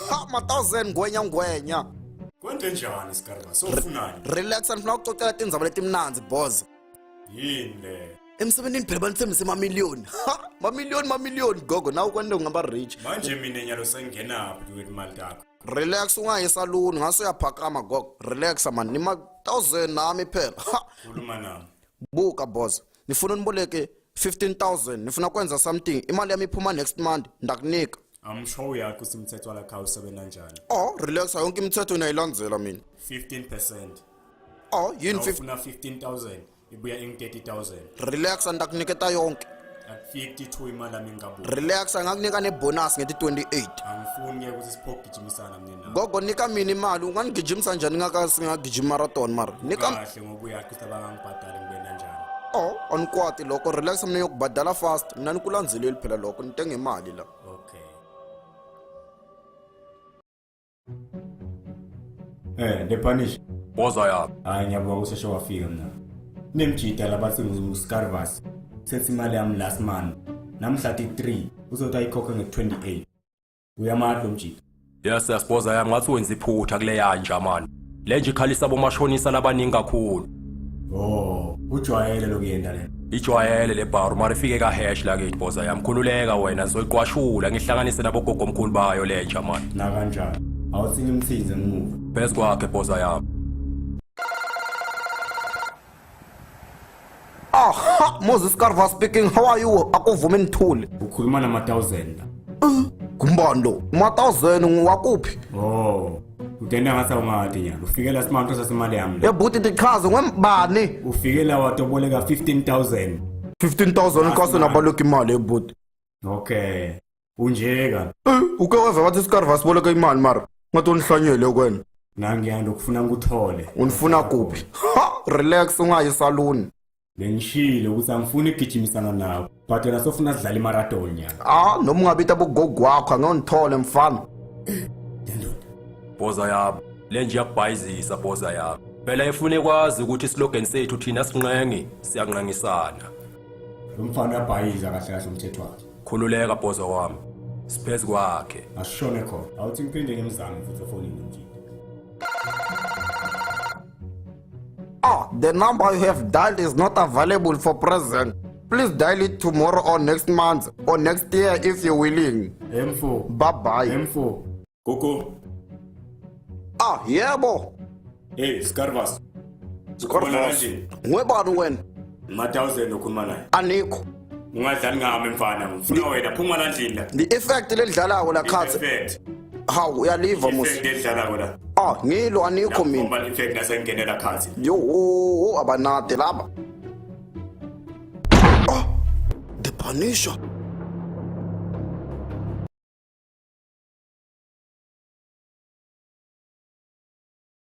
Ha, 1000 ngwenya. Kwente njani Scarva? Sofunani? Relax and ngifuna ukuxoxela tindzaba letimnanzi boss. Yini le? Emsebenzini phela banithembise mamiliyoni. Ha, mamiliyoni gogo nawe kwende ungaba rich. Manje mina nyalo sengenaphi kwethu imali takho? Relax ungaye saluni ngaso uyaphakama gogo. Relax man, nima 1000 nami phela. Ha, Khuluma nami. buka boss. Nifuna uniboleke 15000. Nifuna kwenza something. Imali yami iphuma next month. Ndakunika. Amsho yakho simthetho lakho usebenza kanjani? Oh, relax yonke imithetho unayilandzela mina. 15%. Oh, yini 50? Ufuna 15000, ibuya ing 30000. Relax ndakuniketa yonke. At 52 imali yami ngabu. Relax angakunika nebonus ngeti 28. Angifuni ukuthi siphogijimisana mina. Gogo nika mina imali ungangigijimisa njani ngakasingagijima marathon mara. Nika Kahle ngoba uyakho sabangangibhadali ngibe kanjani. oh, anikwati lokho relax mina yokubhadala fast. Mina nikulandzele phela lokho nitenge imali la. Okay. Depanish. Boza yami. Hayi ngiyabonga useshe wafika mina. Nemjida labathi uScarvas. Sethi imali yami last month. Namhla 3 uzothi ayikhokhe nge28. Uyamadla umjida. Yes, boza yami ngathi wenza iphutha kule yanja mani. Le nje ikhalisa bomashonisa labaningi kakhulu. Oh, ujwayele lokuyenda le. Ijwayele le bar mara ifike ka hash la kithi boza yami. Khululeka wena soyiqwashula ngihlanganise nabo gogo omkhulu bayo le nja mani. Na kanjani? Awuthi ngimthize ngimuva. Bese kwakhe boza yami. Ah, ha, Moses Carver speaking. How are you? Akuvuma nithule. Ukhuluma nama 1000 la. Kumbando, 1000 ngwakuphi? Oh, utenda ngasa ungathi nyalo. Ufikela simantho sasemali yami le. Yebuti tikhaze ngembani. Ufikela watoboleka 15000. 15000 ikase nabaleka imali yebuti. Okay. Unjeka. Uke weva bathi Scarver siboleka imali mara. Ngathi unihlanyele kwena. Nangiyanda ukufuna ukuthole. Unifuna kuphi? Ha, relax ungayi saluni. Bengishilo ukuthi angifuni ukugijimisana nawe. But yena sofuna sidlala imarathon nyalo. Ah, noma ungabita bogogo wakho angiyonithole mfana. Boza yami. Le nje yakubhayizisa boza yami. Phela ifune kwazi ukuthi islogan sethu thina sinqenge siyanqangisana. Umfana uyabhayiza kahle kahle umthetho wakhe. Khululeka boza wami. Sipheze kwakhe. Asishone khona. Awuthi ngiphinde ngimzame futhi efonini nje. Ah, the number you have dialed is not available for present. Please dial it tomorrow or next month or next year if you're willing. M4. Bye-bye. M4. Gogo. Ah, yebo. Hey, Scarvas. Scarvas. Ngwebani wena? Ma 1000 ukhuluma naye. Anikho. Ungadlali ngami mfana. Ngifuna wena phuma la ndlini la. The effect ledlalako la khathi. Effect. Hawu uyaliva musi. Effect edlalako la. Ah, ngilo anikho mina. Ngoba effect nasengenela khathi. Yo, abanade laba. Ah, the Punisher.